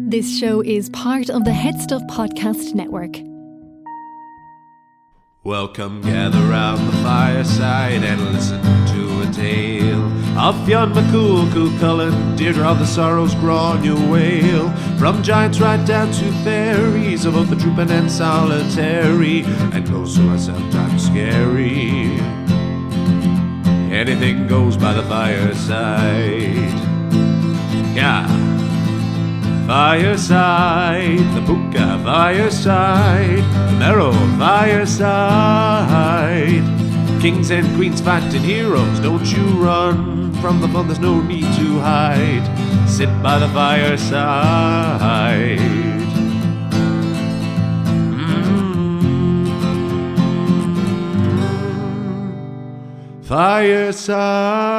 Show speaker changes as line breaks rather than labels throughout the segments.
This show is part of the Head Stuff Podcast Network.
Welcome, gather round the fireside and listen to a tale of Fionn McCool, Cullen, Deirdre of the Sorrows, Granuaile. From giants right down to fairies, of both the drooping and solitary, and those who are sometimes scary. Anything goes by the fireside. Yeah. Fireside, the Puka fireside, the Marrow fireside. Kings and queens fighting heroes, don't you run from the fun, there's no need to hide. Sit by the fireside. Fireside.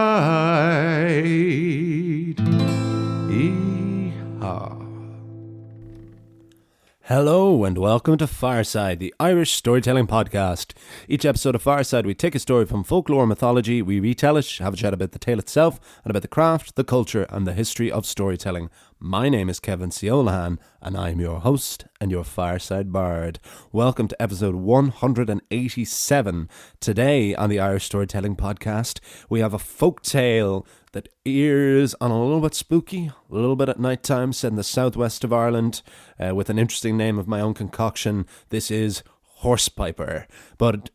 Hello and welcome to Fireside, the Irish storytelling podcast. Each episode of Fireside, we take a story from folklore and mythology, we retell it, have a chat about the tale itself, and about the craft, the culture, and the history of storytelling. My name is Kevin Ciolahan, and I'm your host and your Fireside Bard. Welcome to episode 187. Today on the Irish Storytelling Podcast, we have a folk tale that ears on a little bit spooky, a little bit at night time, set in the southwest of Ireland, with an interesting name of my own concoction. This is Horsepiper. But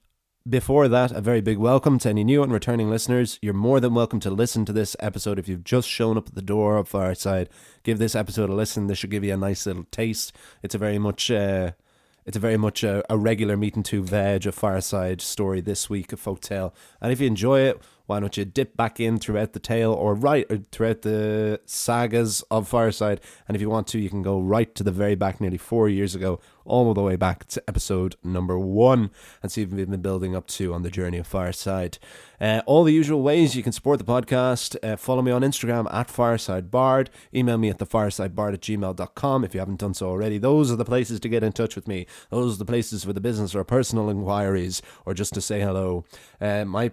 before that, a very big welcome to any new and returning listeners. You're more than welcome to listen to this episode if you've just shown up at the door of Fireside. Give this episode a listen. This should give you a nice little taste. It's a very much a regular meat and two veg of Fireside story this week, a folk tale. And if you enjoy it, why don't you dip back in throughout the tale or throughout the sagas of Fireside. And if you want to, you can go right to the very back, nearly 4 years ago, all the way back to episode number 1 and see what we've been building up to on the journey of Fireside. All the usual ways you can support the podcast. Follow me on Instagram at FiresideBard. Email me at thefiresidebard@gmail.com if you haven't done so already. Those are the places to get in touch with me. Those are the places for the business or personal inquiries or just to say hello.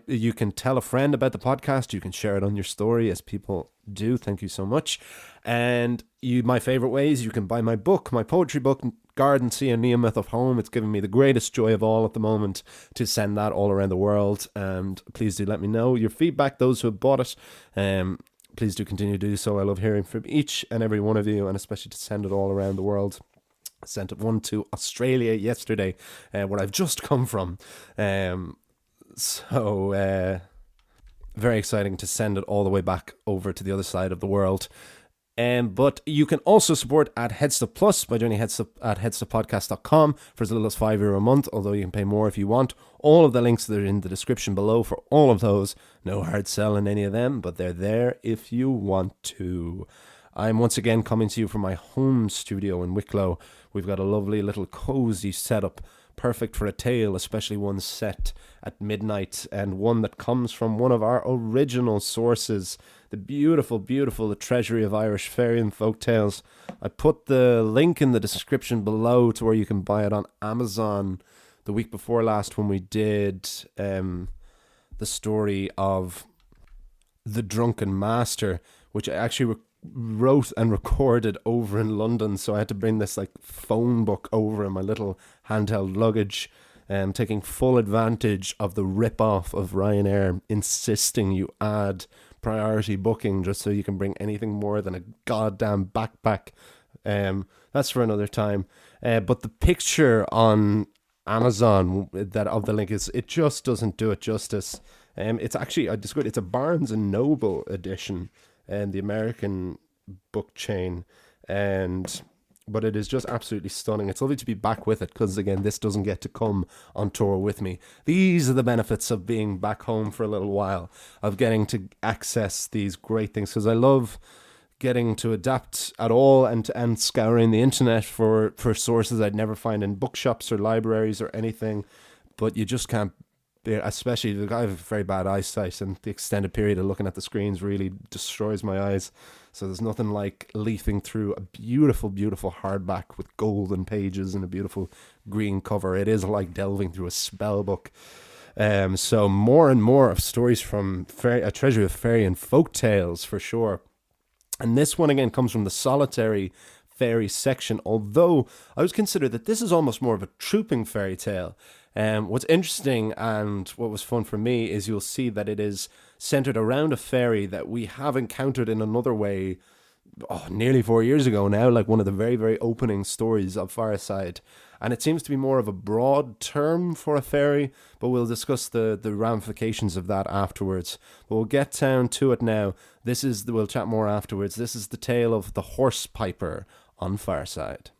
You can tell a friend about the podcast. You can share it on your story as people do. Thank you so much. And my favorite ways, you can buy my book, my poetry book, Garden, Sea and Neomyth of Home. It's given me the greatest joy of all at the moment to send that all around the world. And please do let me know your feedback, those who have bought it. Please do continue to do so. I love hearing from each and every one of you, and especially to send it all around the world. I sent one to Australia yesterday, where I've just come from. Very exciting to send it all the way back over to the other side of the world. But you can also support at Headstuff Plus by joining Headstuff at headstuffpodcast.com for as little as €5 a month, although you can pay more if you want. All of the links that are in the description below for all of those. No hard sell in any of them, but they're there if you want to. I'm once again coming to you from my home studio in Wicklow. We've got a lovely little cozy setup, perfect for a tale, especially one set at midnight and one that comes from one of our original sources, the beautiful The Treasury of Irish Fairy and Folk Tales. I put the link in the description below to where you can buy it on Amazon the week before last when we did the story of The Drunken Master, which I actually wrote and recorded over in London, so I had to bring this phone book over in my little handheld luggage, taking full advantage of the rip-off of Ryanair insisting you add priority booking just so you can bring anything more than a goddamn backpack. That's for another time. But the picture on Amazon of the link it just doesn't do it justice. It's actually, it's a Barnes and Noble edition, and the American book chain, but it is just absolutely stunning. It's lovely to be back with it because, again, this doesn't get to come on tour with me. These are the benefits of being back home for a little while, of getting to access these great things, because I love getting to adapt at all and scouring the internet for sources I'd never find in bookshops or libraries or anything, but you just can't. Especially, I have very bad eyesight, and the extended period of looking at the screens really destroys my eyes. So there's nothing like leafing through a beautiful hardback with golden pages and a beautiful green cover. It is like delving through a spell book. So more and more of stories from a treasury of fairy and folk tales for sure. And this one again comes from the solitary fairy section, although I would consider that this is almost more of a trooping fairy tale. What's interesting and what was fun for me is you'll see that it is centered around a fairy that we have encountered in another way nearly 4 years ago now, like one of the very, very opening stories of Fireside. And it seems to be more of a broad term for a fairy, but we'll discuss the ramifications of that afterwards. But we'll get down to it now. We'll chat more afterwards. This is the tale of the Horse Piper on Fireside.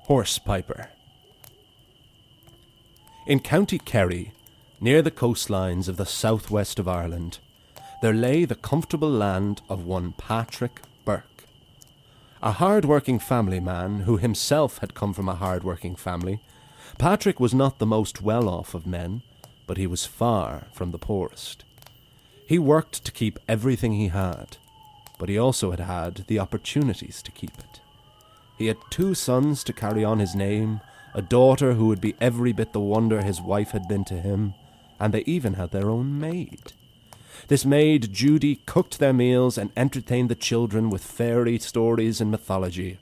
Horse Piper. In County Kerry, near the coastlines of the southwest of Ireland, there lay the comfortable land of one Patrick Burke. A hard-working family man who himself had come from a hard-working family, Patrick was not the most well-off of men, but he was far from the poorest. He worked to keep everything he had, but he also had the opportunities to keep it. He had 2 sons to carry on his name, a daughter who would be every bit the wonder his wife had been to him, and they even had their own maid. This maid, Judy, cooked their meals and entertained the children with fairy stories and mythology,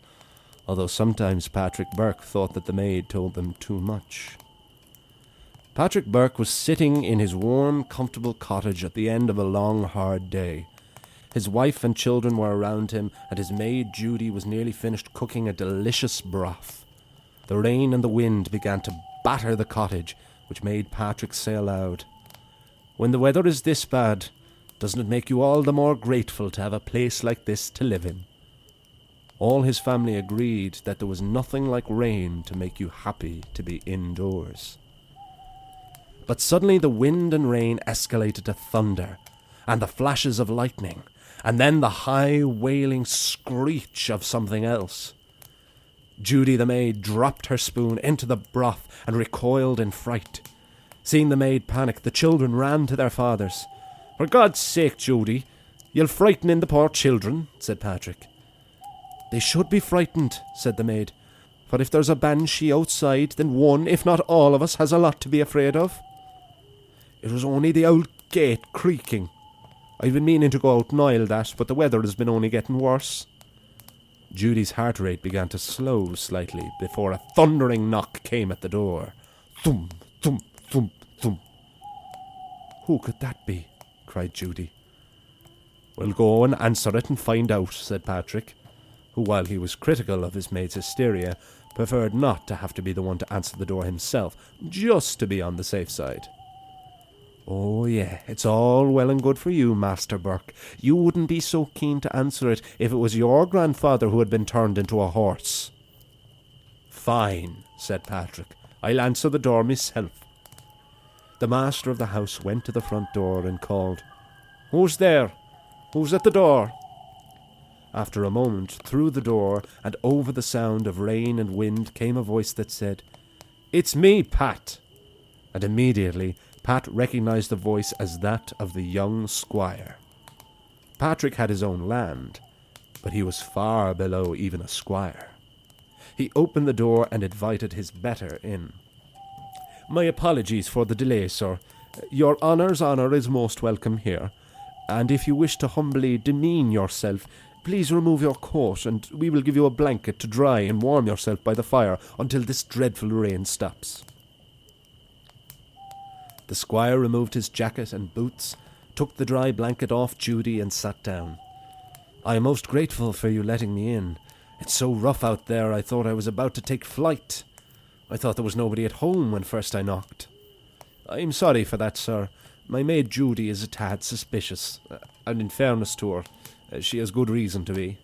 although sometimes Patrick Burke thought that the maid told them too much. Patrick Burke was sitting in his warm, comfortable cottage at the end of a long, hard day. His wife and children were around him, and his maid Judy was nearly finished cooking a delicious broth. The rain and the wind began to batter the cottage, which made Patrick say aloud, "When the weather is this bad, doesn't it make you all the more grateful to have a place like this to live in?" All his family agreed that there was nothing like rain to make you happy to be indoors. But suddenly the wind and rain escalated to thunder, and the flashes of lightning, and then the high, wailing screech of something else. Judy the maid dropped her spoon into the broth and recoiled in fright. Seeing the maid panic, the children ran to their fathers. "For God's sake, Judy, you'll frighten in the poor children," said Patrick. "They should be frightened," said the maid, "for if there's a banshee outside, then one, if not all of us, has a lot to be afraid of." "It was only the old gate creaking. I've been meaning to go out and oil that, but the weather has been only getting worse." Judy's heart rate began to slow slightly before a thundering knock came at the door. Thump, thump, thump, thump. "Who could that be?" cried Judy. "We'll go and answer it and find out," said Patrick, who, while he was critical of his maid's hysteria, preferred not to have to be the one to answer the door himself, just to be on the safe side. "Oh, yeah, it's all well and good for you, Master Burke. You wouldn't be so keen to answer it if it was your grandfather who had been turned into a horse." "Fine," said Patrick. "I'll answer the door myself." The master of the house went to the front door and called, "Who's there? Who's at the door?" After a moment, through the door and over the sound of rain and wind came a voice that said, "It's me, Pat." And immediately Pat recognized the voice as that of the young squire. Patrick had his own land, but he was far below even a squire. He opened the door and invited his better in. "My apologies for the delay, sir. Your honour's honour is most welcome here, and if you wish to humbly demean yourself, please remove your coat, and we will give you a blanket to dry and warm yourself by the fire until this dreadful rain stops." The squire removed his jacket and boots, took the dry blanket off Judy and sat down. "I am most grateful for you letting me in. It's so rough out there I thought I was about to take flight. I thought there was nobody at home when first I knocked." "I'm sorry for that, sir. My maid Judy is a tad suspicious, and in fairness to her, she has good reason to be."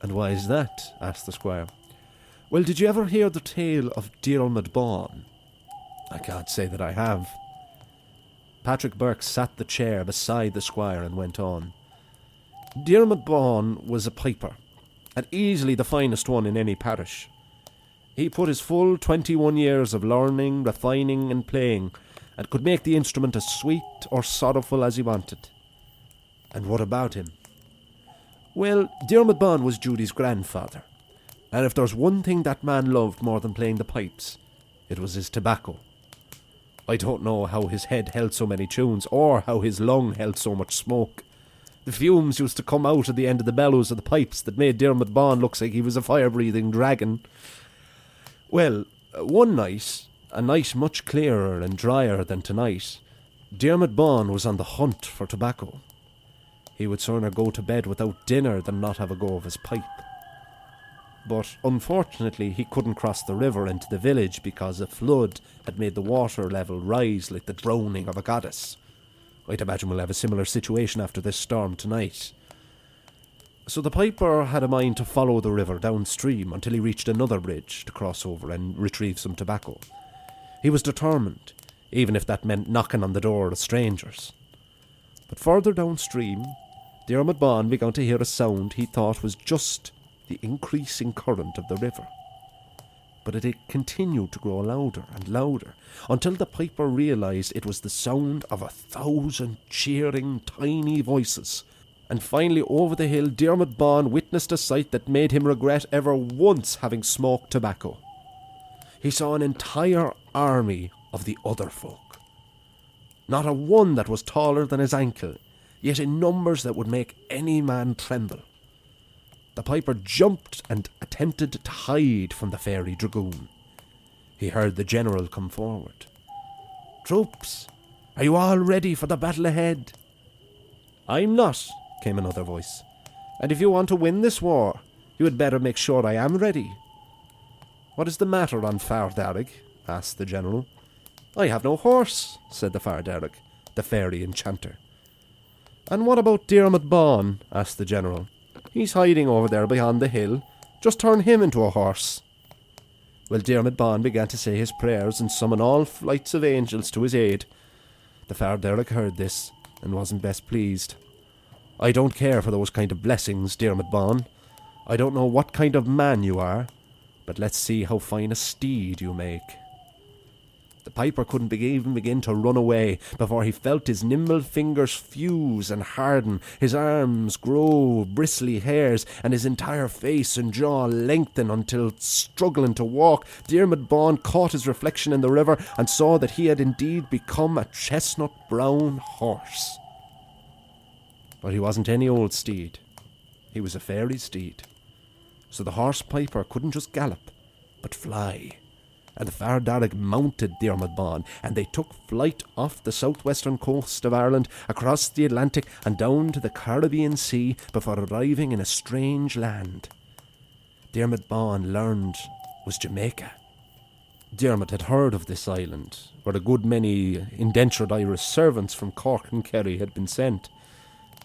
"And why is that?" asked the squire. "Well, did you ever hear the tale of Diarmuid Bawn?" "I can't say that I have." Patrick Burke sat the chair beside the squire and went on. "Diarmuid Bawn was a piper, and easily the finest one in any parish. He put his full 21 years of learning, refining and playing, and could make the instrument as sweet or sorrowful as he wanted." "And what about him?" "Well, Diarmuid Bawn was Judy's grandfather, and if there's one thing that man loved more than playing the pipes, it was his tobacco. I don't know how his head held so many tunes, or how his lung held so much smoke. The fumes used to come out at the end of the bellows of the pipes that made Diarmuid Bond look like he was a fire-breathing dragon. Well, one night, a night much clearer and drier than tonight, Diarmuid Bond was on the hunt for tobacco. He would sooner go to bed without dinner than not have a go of his pipe. But unfortunately he couldn't cross the river into the village because a flood had made the water level rise like the drowning of a goddess. I'd imagine we'll have a similar situation after this storm tonight. So the piper had a mind to follow the river downstream until he reached another bridge to cross over and retrieve some tobacco. He was determined, even if that meant knocking on the door of strangers. But further downstream, Diarmuid Bond began to hear a sound he thought was just the increasing current of the river. But it continued to grow louder and louder until the piper realised it was the sound of 1,000 cheering tiny voices. And finally over the hill Diarmuid Bond witnessed a sight that made him regret ever once having smoked tobacco. He saw an entire army of the other folk. Not a one that was taller than his ankle, yet in numbers that would make any man tremble. The piper jumped and attempted to hide from the fairy dragoon. He heard the general come forward. "Troops, are you all ready for the battle ahead?" "I'm not," came another voice. "And if you want to win this war, you had better make sure I am ready." "What is the matter on Far Darrig?" asked the general. "I have no horse," said the Far Darrig, the fairy enchanter. "And what about Diarmuid Bond?" asked the general. "He's hiding over there behind the hill. Just turn him into a horse." Well, Diarmuid Bond began to say his prayers and summon all flights of angels to his aid. The Far Darrig heard this and wasn't best pleased. "I don't care for those kind of blessings, Diarmuid Bond. I don't know what kind of man you are, but let's see how fine a steed you make." The piper couldn't even begin to run away before he felt his nimble fingers fuse and harden, his arms grow bristly hairs, and his entire face and jaw lengthen until, struggling to walk, Diarmuid Bond caught his reflection in the river and saw that he had indeed become a chestnut-brown horse. But he wasn't any old steed. He was a fairy steed. So the horse piper couldn't just gallop, but fly. And the Far Darrig mounted Diarmuid Bond, and they took flight off the southwestern coast of Ireland, across the Atlantic and down to the Caribbean Sea before arriving in a strange land. Diarmuid Bond learned was Jamaica. Diarmuid had heard of this island, where a good many indentured Irish servants from Cork and Kerry had been sent.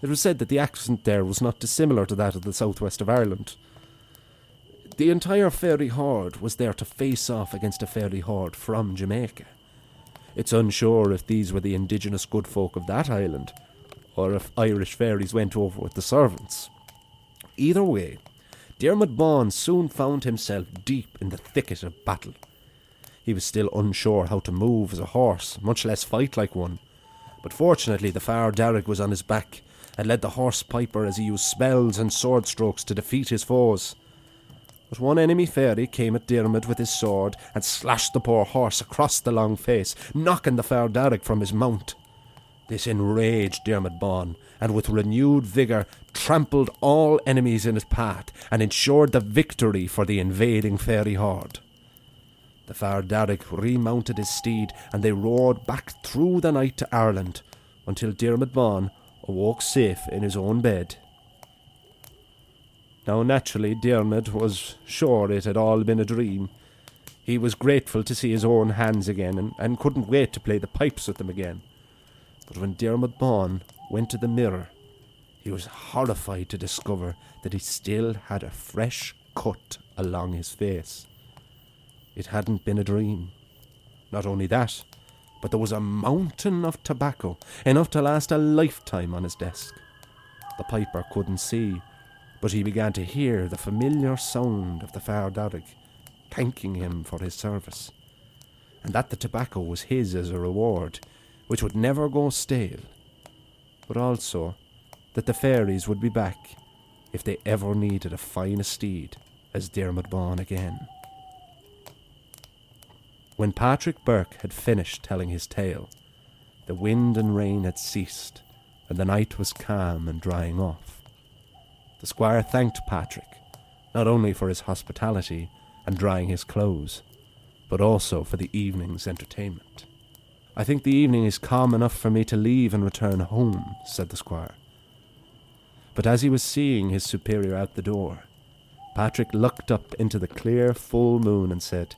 It was said that the accent there was not dissimilar to that of the southwest of Ireland. The entire fairy horde was there to face off against a fairy horde from Jamaica. It's unsure if these were the indigenous good folk of that island, or if Irish fairies went over with the servants. Either way, Diarmuid Bond soon found himself deep in the thicket of battle. He was still unsure how to move as a horse, much less fight like one. But fortunately the Far Darrig was on his back, and led the horse piper as he used spells and sword strokes to defeat his foes. But one enemy fairy came at Diarmuid with his sword and slashed the poor horse across the long face, knocking the Far Darrig from his mount. This enraged Diarmuid Bond, and with renewed vigour trampled all enemies in his path and ensured the victory for the invading fairy horde. The Far Darrig remounted his steed, and they rode back through the night to Ireland, until Diarmuid Bond awoke safe in his own bed. Now naturally Diarmuid was sure it had all been a dream. He was grateful to see his own hands again, and couldn't wait to play the pipes with them again. But when Diarmuid Bond went to the mirror, he was horrified to discover that he still had a fresh cut along his face. It hadn't been a dream. Not only that, but there was a mountain of tobacco, enough to last a lifetime, on his desk. The piper couldn't see, but he began to hear the familiar sound of the Far Darrig thanking him for his service, and that the tobacco was his as a reward, which would never go stale, but also that the fairies would be back if they ever needed a fine steed as Diarmuid Bond again. When Patrick Burke had finished telling his tale, the wind and rain had ceased, and the night was calm and drying off. The squire thanked Patrick, not only for his hospitality and drying his clothes, but also for the evening's entertainment. "I think the evening is calm enough for me to leave and return home," said the squire. But as he was seeing his superior out the door, Patrick looked up into the clear full moon and said,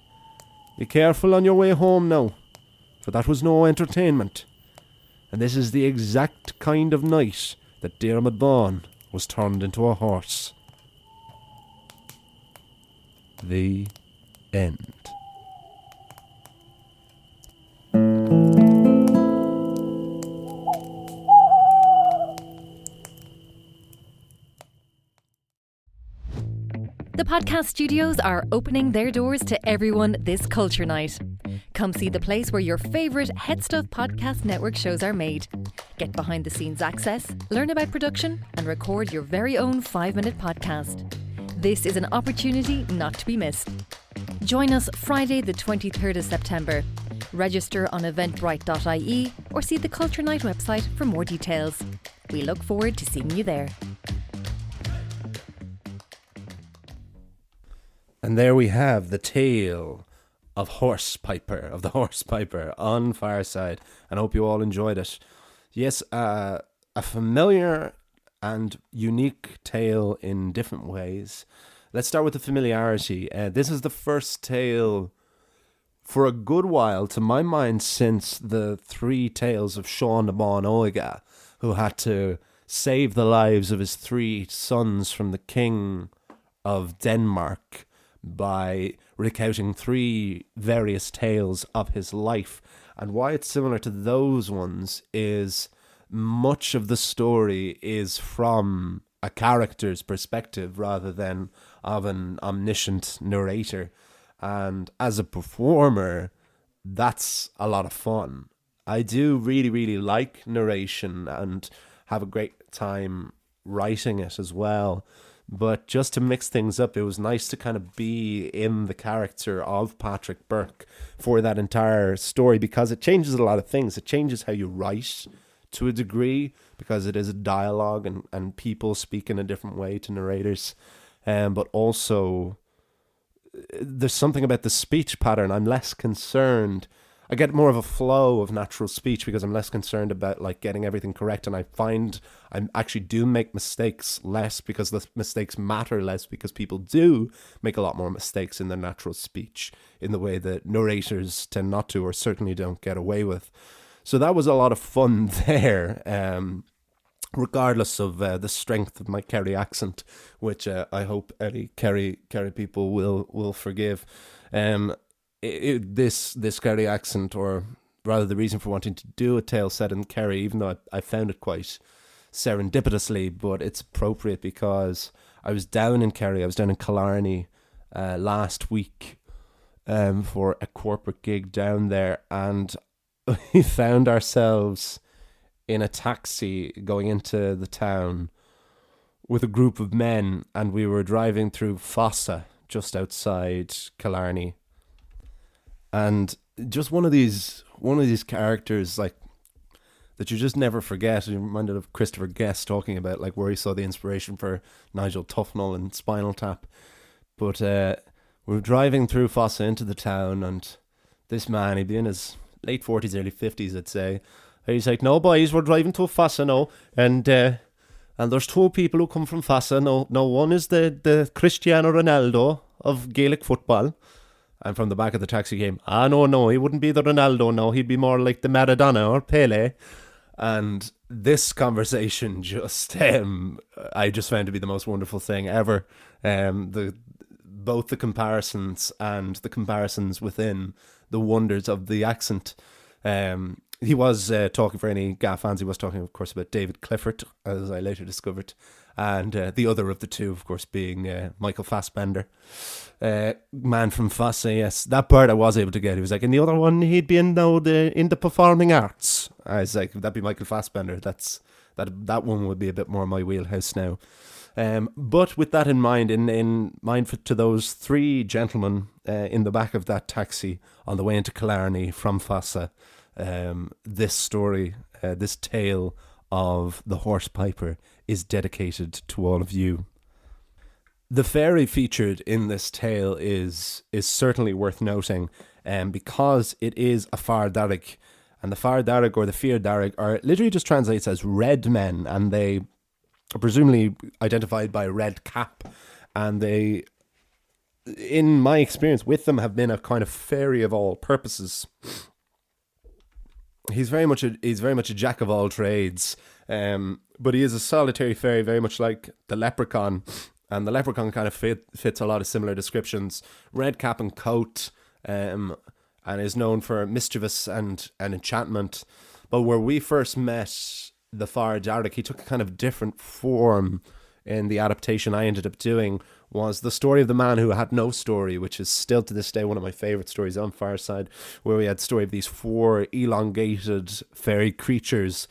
"Be careful on your way home now, for that was no entertainment, and this is the exact kind of night that Diarmuid Vaughan was turned into a horse." The end.
The podcast studios are opening their doors to everyone this culture night. Come see the place where your favourite Head Stuff Podcast Network shows are made. Get behind the scenes access, learn about production, and record your very own 5-minute podcast. This is an opportunity not to be missed. Join us Friday the 23rd of September. Register on eventbrite.ie or see the Culture Night website for more details. We look forward to seeing you there.
And there we have the tale of the Horse Piper on Fireside. And I hope you all enjoyed it. Yes, a familiar and unique tale in different ways. Let's start with the familiarity. This is the first tale for a good while, to my mind, since the 3 tales of Sean de Bon Oiga, who had to save the lives of his 3 sons from the king of Denmark by recounting 3 various tales of his life. And why it's similar to those ones is much of the story is from a character's perspective rather than of an omniscient narrator. And as a performer, that's a lot of fun. I do really, really like narration and have a great time writing it as well. But just to mix things up, it was nice to kind of be in the character of Patrick Burke for that entire story, because it changes a lot of things. It changes how you write to a degree, because it is a dialogue and people speak in a different way to narrators. But also, there's something about the speech pattern. I'm less concerned. I get more of a flow of natural speech because I'm less concerned about like getting everything correct. And I find I actually do make mistakes less because the mistakes matter less, because people do make a lot more mistakes in their natural speech in the way that narrators tend not to, or certainly don't get away with. So that was a lot of fun there, regardless of the strength of my Kerry accent, which I hope any Kerry people will forgive. This Kerry accent, or rather the reason for wanting to do a tale set in Kerry, even though I found it quite serendipitously, but it's appropriate because I was down in Kerry, I was down in Killarney last week for a corporate gig down there, and we found ourselves in a taxi going into the town with a group of men, and we were driving through Fossa, just outside Killarney. And just one of these characters, like, that you just never forget. You're reminded of Christopher Guest talking about like where he saw the inspiration for Nigel Tufnell and Spinal Tap. But we were driving through Fossa into the town, and this man, he'd be in his late 40s, early 50s, I'd say. And he's like, "No, boys, we're driving to Fossa now, and there's 2 people who come from Fossa. No, one is the Cristiano Ronaldo of Gaelic football." And from the back of the taxi came, no, he wouldn't be the Ronaldo, no, he'd be more like the Maradona or Pele. And this conversation just, I just found to be the most wonderful thing ever. Both the comparisons and the comparisons within the wonders of the accent. He was talking, for any GAF fans, he was talking, of course, about David Clifford, as I later discovered. And the other of the two, of course, being Michael Fassbender. Man from Fossa, yes. That part I was able to get. He was like, and the other one, he'd be in the performing arts. I was like, that'd be Michael Fassbender. That one would be a bit more my wheelhouse now. But with that in mind, in mind to those three gentlemen in the back of that taxi on the way into Killarney from Fossa, this story, this tale of the Horse Piper is dedicated to all of you. The fairy featured in this tale is certainly worth noting, because it is a Far Darrig, and the Far Darrig or the Fir Darrig are literally just translates as red men, and they are presumably identified by a red cap, and they, in my experience with them, have been a kind of fairy of all purposes. He's very much a jack of all trades, but he is a solitary fairy, very much like the leprechaun. And the leprechaun kind of fits a lot of similar descriptions. Red cap and coat, and is known for mischievous and enchantment. But where we first met the Far Darrig, he took a kind of different form in the adaptation I ended up doing, was the story of the man who had no story, which is still to this day one of my favourite stories on Fireside, where we had the story of these four elongated fairy creatures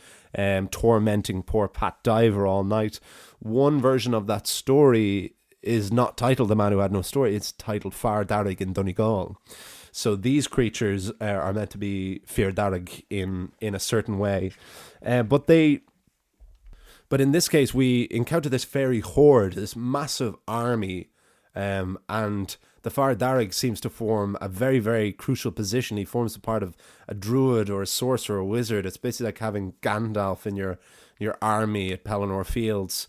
tormenting poor Pat Diver all night. One version of that story is not titled The Man Who Had No Story, it's titled Far Darrig in Donegal. So these creatures are meant to be Fir Darrig in a certain way. But in this case, we encounter this fairy horde, this massive army, and the Far Darrig seems to form a very, very crucial position. He forms a part of a druid or a sorcerer or a wizard. It's basically like having Gandalf in your army at Pelennor Fields.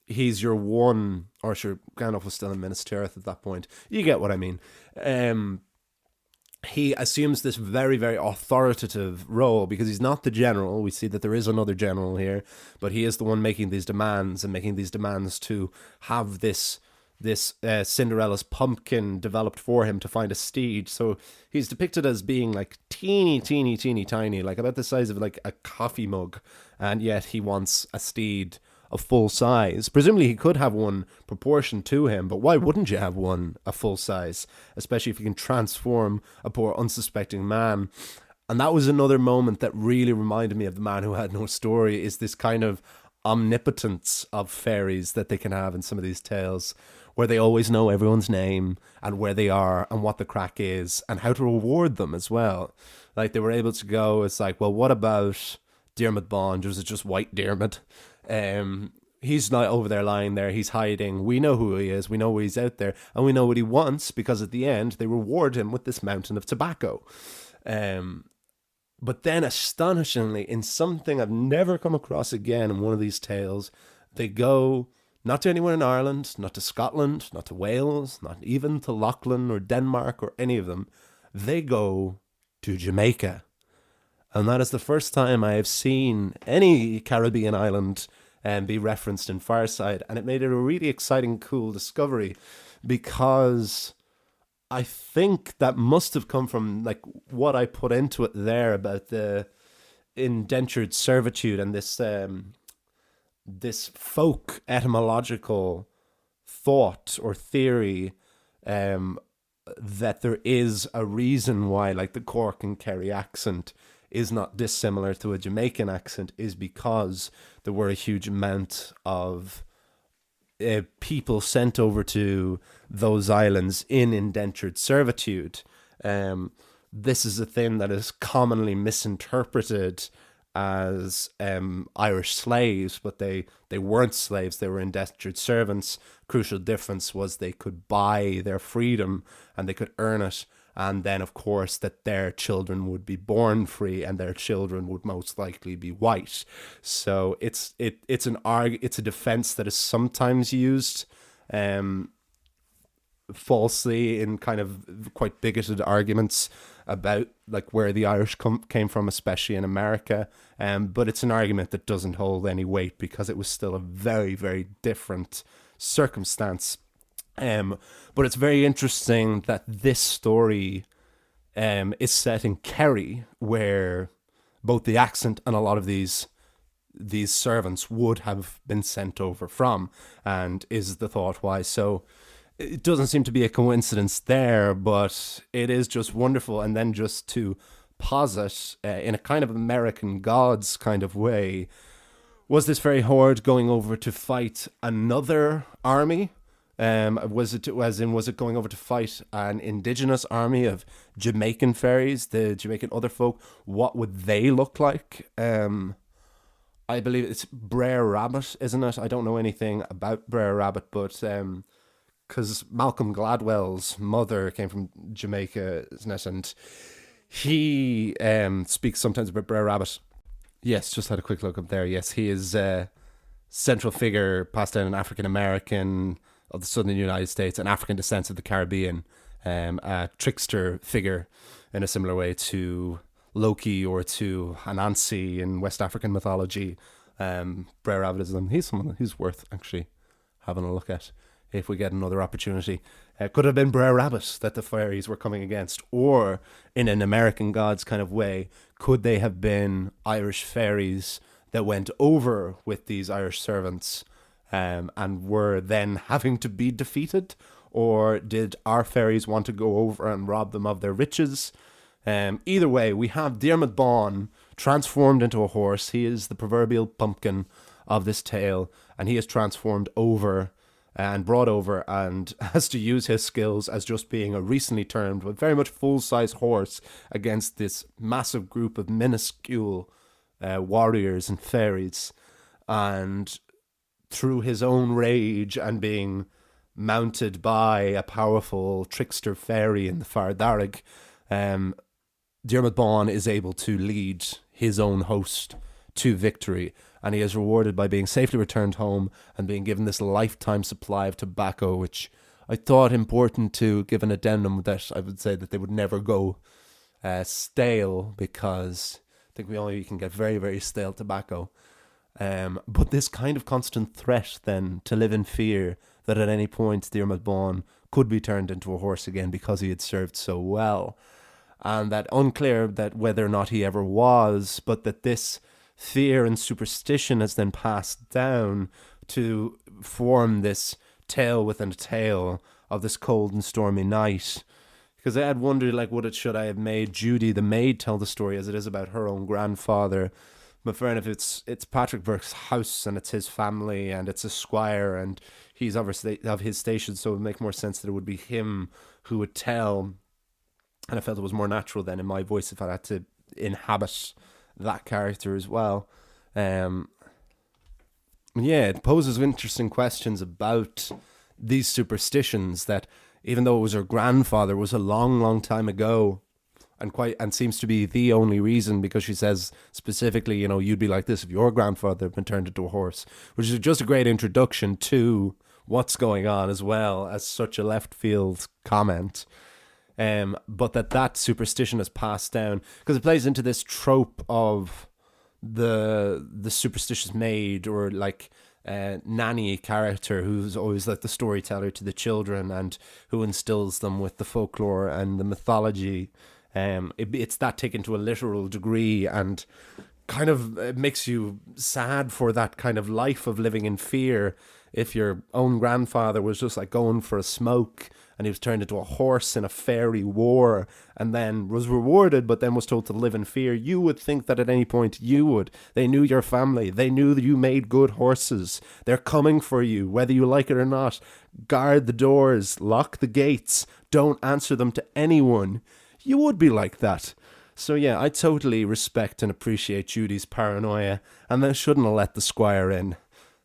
He's your one, or sure, Gandalf was still in Minas Tirith at that point. You get what I mean. He assumes this very, very authoritative role because he's not the general. We see that there is another general here, but he is the one making these demands to have this Cinderella's pumpkin developed for him to find a steed. So he's depicted as being like teeny tiny, like about the size of like a coffee mug, and yet he wants a steed of full size. Presumably he could have one proportioned to him, but why wouldn't you have one a full size, especially if you can transform a poor unsuspecting man? And that was another moment that really reminded me of The Man Who Had No Story, is this kind of omnipotence of fairies that they can have in some of these tales, where they always know everyone's name and where they are and what the crack is and how to reward them as well. Like they were able to go, it's like, well, what about Diarmuid Bond? Was it just White Diarmuid? He's not over there lying there, he's hiding. We know who he is, we know he's out there, and we know what he wants, because at the end they reward him with this mountain of tobacco. But then astonishingly, in something I've never come across again in one of these tales, they go not to anywhere in Ireland, not to Scotland, not to Wales, not even to Lachlan or Denmark or any of them. They go to Jamaica. And that is the first time I have seen any Caribbean island be referenced in Fireside. And it made it a really exciting, cool discovery, because I think that must have come from like what I put into it there about the indentured servitude and this folk etymological thought or theory, that there is a reason why like the Cork and Kerry accent is not dissimilar to a Jamaican accent, is because there were a huge amount of people sent over to those islands in indentured servitude. This is a thing that is commonly misinterpreted as Irish slaves, but they weren't slaves, they were indentured servants. Crucial difference was they could buy their freedom and they could earn it, and then of course that their children would be born free and their children would most likely be white. So it's a defense that is sometimes used falsely in kind of quite bigoted arguments about like where the Irish came from, especially in America, but it's an argument that doesn't hold any weight because it was still a very, very different circumstance. But it's very interesting that this story is set in Kerry, where both the accent and a lot of these servants would have been sent over from, and is the thought why. So it doesn't seem to be a coincidence there, but it is just wonderful. And then just to posit in a kind of American Gods kind of way, Was this fairy horde going over to fight another army? Was it going over to fight an indigenous army of Jamaican fairies, the Jamaican other folk? What would they look like? I believe it's Brer Rabbit, isn't it? I don't know anything about Brer Rabbit, but because Malcolm Gladwell's mother came from Jamaica, isn't it? And he speaks sometimes about Brer Rabbit. Yes, just had a quick look up there. Yes, he is a central figure, passed down an African American of the southern United States and African descent of the Caribbean, a trickster figure in a similar way to Loki or to Anansi in West African mythology. Brer Rabbit is he's someone who's worth actually having a look at if we get another opportunity. Could have been Brer Rabbit that the fairies were coming against, or in an American Gods kind of way, could they have been Irish fairies that went over with these Irish servants and were then having to be defeated? Or did our fairies want to go over and rob them of their riches? Either way, we have Diarmuid Bawn transformed into a horse. He is the proverbial pumpkin of this tale, and he is transformed over and brought over and has to use his skills as just being a recently turned but very much full-size horse against this massive group of minuscule warriors and fairies. And through his own rage and being mounted by a powerful trickster fairy in the Far Darrig, Diarmuid Bawn is able to lead his own host to victory, and he is rewarded by being safely returned home and being given this lifetime supply of tobacco, which I thought important to give an addendum that I would say that they would never go stale, because I think you can get very, very stale tobacco. But this kind of constant threat then to live in fear that at any point Diarmuid Bawn could be turned into a horse again because he had served so well. And that unclear that whether or not he ever was, but that this fear and superstition has then passed down to form this tale within a tale of this cold and stormy night. Because I had wondered, should I have made Judy the maid tell the story as it is about her own grandfather? But fair enough, it's Patrick Burke's house and it's his family and it's a squire and he's obviously of his station, so it would make more sense that it would be him who would tell. And I felt it was more natural then in my voice if I had to inhabit that character as well. It poses interesting questions about these superstitions that, even though it was her grandfather, was a long, long time ago, and seems to be the only reason, because she says specifically, you'd be like this if your grandfather had been turned into a horse, which is just a great introduction to what's going on as well as such a left field comment. But that superstition has passed down because it plays into this trope of the superstitious maid, or nanny character who's always like the storyteller to the children and who instills them with the folklore and the mythology. It's that taken to a literal degree, and kind of it makes you sad for that kind of life of living in fear. If your own grandfather was just going for a smoke and he was turned into a horse in a fairy war and then was rewarded but then was told to live in fear, you would think that at any point you would. They knew your family. They knew that you made good horses. They're coming for you, whether you like it or not. Guard the doors. Lock the gates. Don't answer them to anyone. You would be like that. So yeah, I totally respect and appreciate Judy's paranoia, and they shouldn't have let the squire in.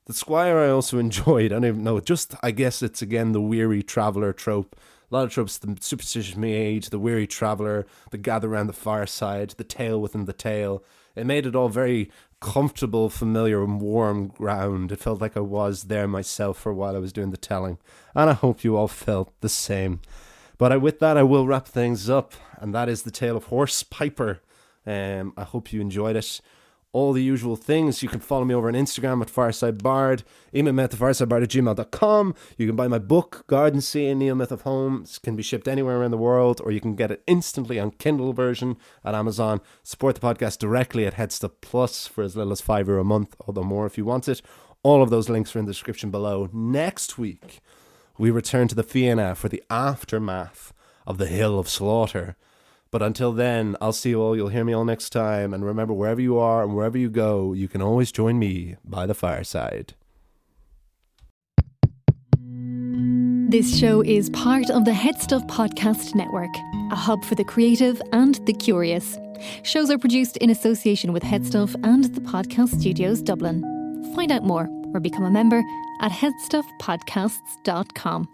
The squire I also enjoyed. I don't even know. I guess it's again the weary traveller trope. A lot of tropes: the superstitious maid, the weary traveller, the gather around the fireside, the tale within the tale. It made it all very comfortable, familiar, and warm ground. It felt like I was there myself for a while I was doing the telling, and I hope you all felt the same. But with that, I will wrap things up, and that is the tale of Horse Piper. I hope you enjoyed it. All the usual things. You can follow me over on Instagram at FiresideBard. Email me at thefiresidebard@gmail.com. You can buy my book, Garden Sea and Neo Myth of Home. It can be shipped anywhere around the world, or you can get it instantly on Kindle version at Amazon. Support the podcast directly at Headstuff Plus for as little as €5 a month, although more if you want it. All of those links are in the description below. Next week, we return to the Fianna for the aftermath of the Hill of Slaughter. But until then, I'll see you all. You'll hear me all next time. And remember, wherever you are and wherever you go, you can always join me by the fireside.
This show is part of the Head Stuff Podcast Network, a hub for the creative and the curious. Shows are produced in association with Headstuff and the Podcast Studios Dublin. Find out more or become a member at headstuffpodcasts.com.